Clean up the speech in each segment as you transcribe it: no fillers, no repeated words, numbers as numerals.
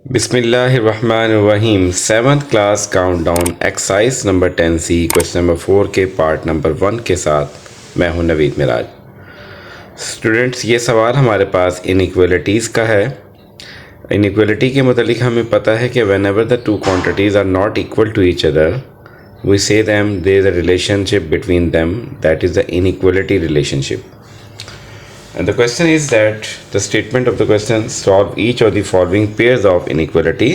बिस्मिल्लाहिर्रहमानिर्रहीम। 7th class countdown exercise number 10C question number 4 के part number 1 के साथ मैं हूं नवीद मिराज। स्टूडेंट्स, ये सवाल हमारे पास इनइक्वालिटीज़ का है। इनइक्वालिटी के मुतालिक हमें पता है कि whenever the two quantities are not equal to each other we say them there is a relationship between them, that is the inequality relationship. And the question is that the statement of the question: solve each of the following pairs of inequality,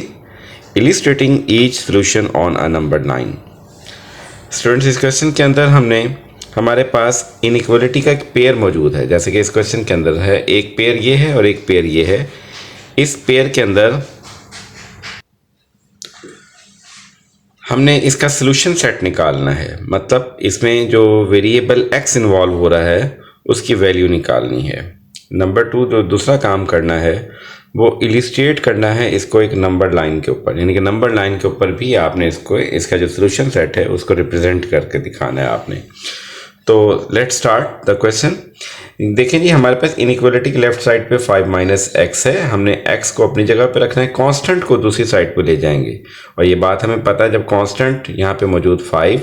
illustrating each solution on a numbered line. Students, इस question के अंदर हमारे पास inequality का एक pair मौजूद है। जैसे कि इस क्वेश्चन के अंदर है, एक पेयर ये है और एक पेयर ये है। इस पेयर के अंदर हमने इसका सोल्यूशन सेट निकालना है, मतलब इसमें जो वेरिएबल x इन्वॉल्व हो रहा है उसकी वैल्यू निकालनी है। नंबर 2 जो दूसरा काम करना है वो इलिस्ट्रेट करना है इसको एक नंबर लाइन के ऊपर, यानी कि नंबर लाइन के ऊपर भी आपने इसका जो सोल्यूशन सेट है उसको रिप्रेजेंट करके दिखाना है आपने। तो लेट्स स्टार्ट द क्वेश्चन। देखें जी, हमारे पास इनइक्वालिटी की लेफ्ट साइड पे 5 - x है। हमने x को अपनी जगह पे रखना है, कांस्टेंट को दूसरी साइड पे ले जाएंगे। और ये बात हमें पता है, जब कांस्टेंट यहाँ पे मौजूद 5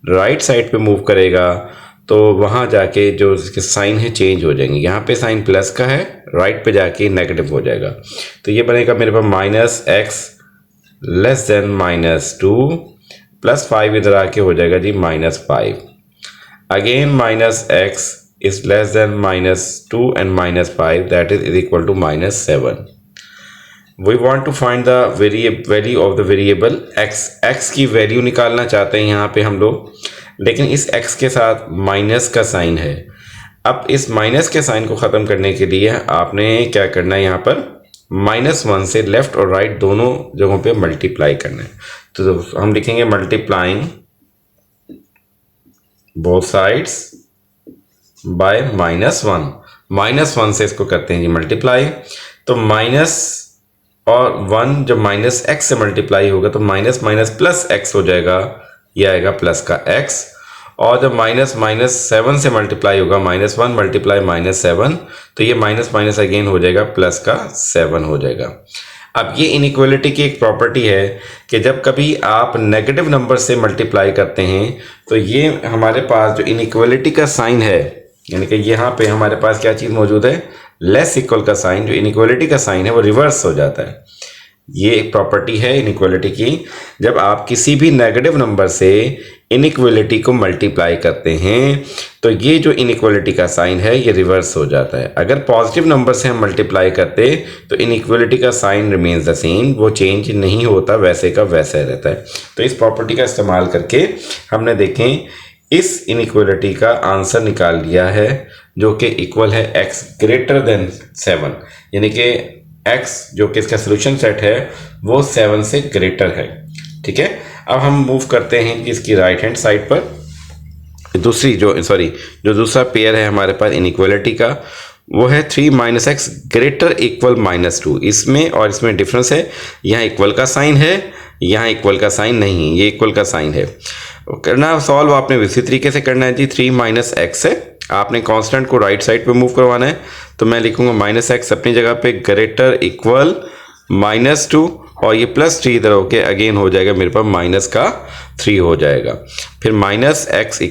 राइट साइड पे मूव करेगा तो वहाँ जाके जो इसके साइन है चेंज हो जाएंगे। यहाँ पे साइन प्लस का है, राइट पे जाके नेगेटिव हो जाएगा। तो ये बनेगा मेरे पास -x < -2 प्लस 5 इधर आके हो जाएगा जी -5। Again -x is less than -2 and -5, that is equal to -7. We want to find the value of the variable x. x की वैल्यू निकालना चाहते हैं यहाँ पे हम लोग, लेकिन इस x के साथ माइनस का साइन है। अब इस माइनस के साइन को ख़त्म करने के लिए आपने क्या करना है, यहाँ पर -1 से लेफ़्ट और राइट दोनों जगहों पे मल्टीप्लाई करना है। तो हम लिखेंगे मल्टीप्लाइंग बोथ साइड्स बाय -1 से इसको करते हैं जी मल्टीप्लाई। तो माइनस और 1 जब -x से मल्टीप्लाई होगा तो माइनस प्लस x हो जाएगा, यह आएगा प्लस का x। और जब -7 से मल्टीप्लाई होगा, -1 मल्टीप्लाई -7, तो ये माइनस अगेन हो जाएगा प्लस का 7 हो जाएगा। अब ये इनइक्वालिटी की एक प्रॉपर्टी है कि जब कभी आप नेगेटिव नंबर से मल्टीप्लाई करते हैं तो ये हमारे पास जो इनइक्वालिटी का साइन है, यानी कि यहाँ पे हमारे पास क्या चीज़ मौजूद है, लेस इक्वल का साइन, जो इनइक्वालिटी का साइन है वो रिवर्स हो जाता है। ये एक प्रॉपर्टी है इनइक्वालिटी की। जब आप किसी भी नेगेटिव नंबर से इनइक्वालिटी को मल्टीप्लाई करते हैं तो ये जो इनइक्वालिटी का साइन है ये रिवर्स हो जाता है। अगर पॉजिटिव नंबर से हम मल्टीप्लाई करते तो इनइक्वालिटी का साइन रिमेन्स द सेम, वो चेंज नहीं होता, वैसे का वैसा रहता है। तो इस प्रॉपर्टी का इस्तेमाल करके हमने देखें इस इनइक्वालिटी का आंसर निकाल लिया है, जो कि इक्वल है x > 7, यानी कि x जो कि इसका सोल्यूशन सेट है वो 7 से ग्रेटर है। ठीक है, अब हम मूव करते हैं इसकी राइट हैंड साइड पर। जो दूसरा पेयर है हमारे पास इनइक्वालिटी का वो है 3 - x > -2। इसमें और इसमें डिफरेंस है, यहाँ इक्वल का साइन है, यहाँ इक्वल का साइन नहीं, ये इक्वल का साइन है। करना सॉल्व आपने इसी तरीके से करना है जी। 3 - x है, आपने कांस्टेंट को राइट साइड पे मूव करवाना है। तो मैं लिखूंगा -x अपनी जगह पे > -2 और ये +3 इधर होके अगेन हो जाएगा मेरे पास -3 हो जाएगा। फिर -x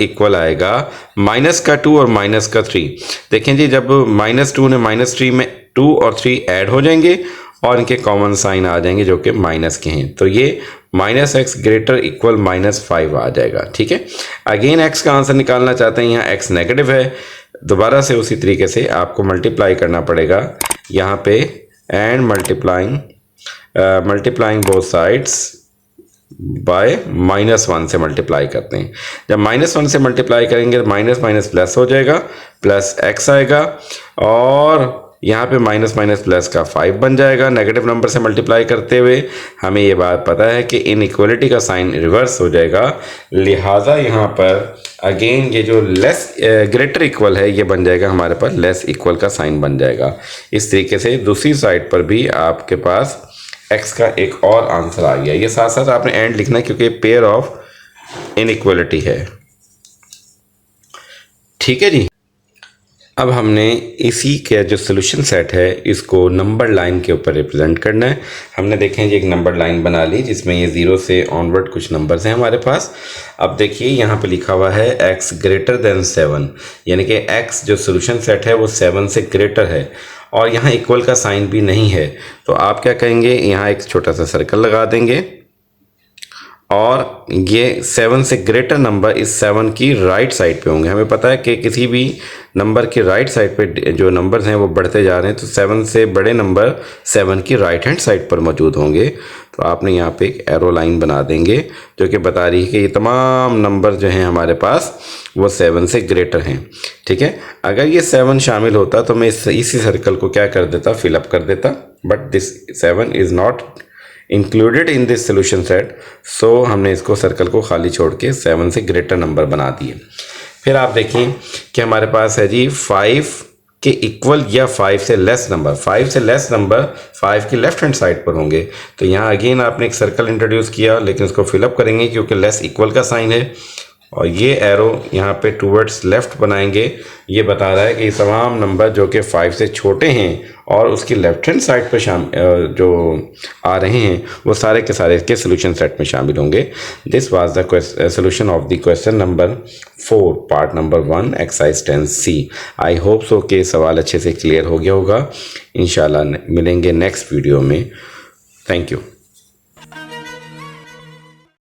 इक्वल आएगा -2 और -3। देखें जी, जब -2 ने -3 में 2 और 3 ऐड हो जाएंगे और इनके कॉमन साइन आ जाएंगे जो कि माइनस के हैं, तो ये -x > -5 आ जाएगा। ठीक है, अगेन x का आंसर निकालना चाहते हैं, यहाँ x नेगेटिव है, दोबारा से उसी तरीके से आपको मल्टीप्लाई करना पड़ेगा यहाँ पे, and multiplying both sides by -1 से मल्टीप्लाई करते हैं। जब -1 से मल्टीप्लाई करेंगे तो माइनस प्लस हो जाएगा, प्लस x आएगा, और यहाँ पे माइनस प्लस का 5 बन जाएगा। नेगेटिव नंबर से मल्टीप्लाई करते हुए हमें ये बात पता है कि इनइक्वालिटी का साइन रिवर्स हो जाएगा, लिहाजा यहाँ पर अगेन ये जो लेस ग्रेटर इक्वल है ये बन जाएगा हमारे पास लेस इक्वल का साइन बन जाएगा। इस तरीके से दूसरी साइड पर भी आपके पास x का एक और आंसर आ गया। ये साथ साथ आपने एंड लिखना है क्योंकि पेयर ऑफ इनइक्वालिटी है। ठीक है जी। अब हमने इसी का जो सोल्यूशन सेट है इसको नंबर लाइन के ऊपर रिप्रेजेंट करना है। हमने देखें जी एक नंबर लाइन बना ली जिसमें ये 0 से ऑनवर्ड कुछ नंबर्स हैं हमारे पास। अब देखिए यहाँ पे लिखा हुआ है x ग्रेटर देन 7, यानी कि x जो सोल्यूशन सेट है वो 7 से ग्रेटर है और यहाँ इक्वल का साइन भी नहीं है। तो आप क्या करेंगे, यहाँ एक छोटा सा सर्कल लगा देंगे और ये 7 से ग्रेटर नंबर इस 7 की राइट साइड पे होंगे। हमें पता है कि किसी भी नंबर की राइट साइड पे जो नंबर्स हैं वो बढ़ते जा रहे हैं, तो 7 से बड़े नंबर 7 की राइट हैंड साइड पर मौजूद होंगे। तो आपने यहाँ पे एक एरो लाइन बना देंगे जो कि बता रही है कि ये तमाम नंबर जो हैं हमारे पास वो 7 से ग्रेटर हैं। ठीक है, अगर ये 7 शामिल होता तो मैं इसी सर्कल को क्या कर देता, फिलअप कर देता, but this 7 is not included in this solution set, so हमने इसको सर्कल को खाली छोड़ के 7 से ग्रेटर नंबर बना दिए। फिर आप देखिए कि हमारे पास है जी 5 के इक्वल या 5 से लेस नंबर। 5 से लेस नंबर 5 की लेफ्ट हैंड साइड पर होंगे। तो यहाँ अगेन आपने एक सर्कल इंट्रोड्यूस किया, लेकिन इसको फिलअप करेंगे क्योंकि लेस इक्वल का साइन है और ये एरो यहाँ पे टूवर्ड्स लेफ्ट बनाएंगे। ये बता रहा है कि तमाम नंबर जो कि 5 से छोटे हैं और उसकी लेफ्ट हैंड साइड पर जो आ रहे हैं वो सारे के सारे के सोल्यूशन सेट में शामिल होंगे। This was the solution of the question number 4 part number 1 exercise 10C। I hope so कि सवाल अच्छे से क्लियर हो गया होगा। इंशाल्लाह मिलेंगे नेक्स्ट वीडियो में। Thank you.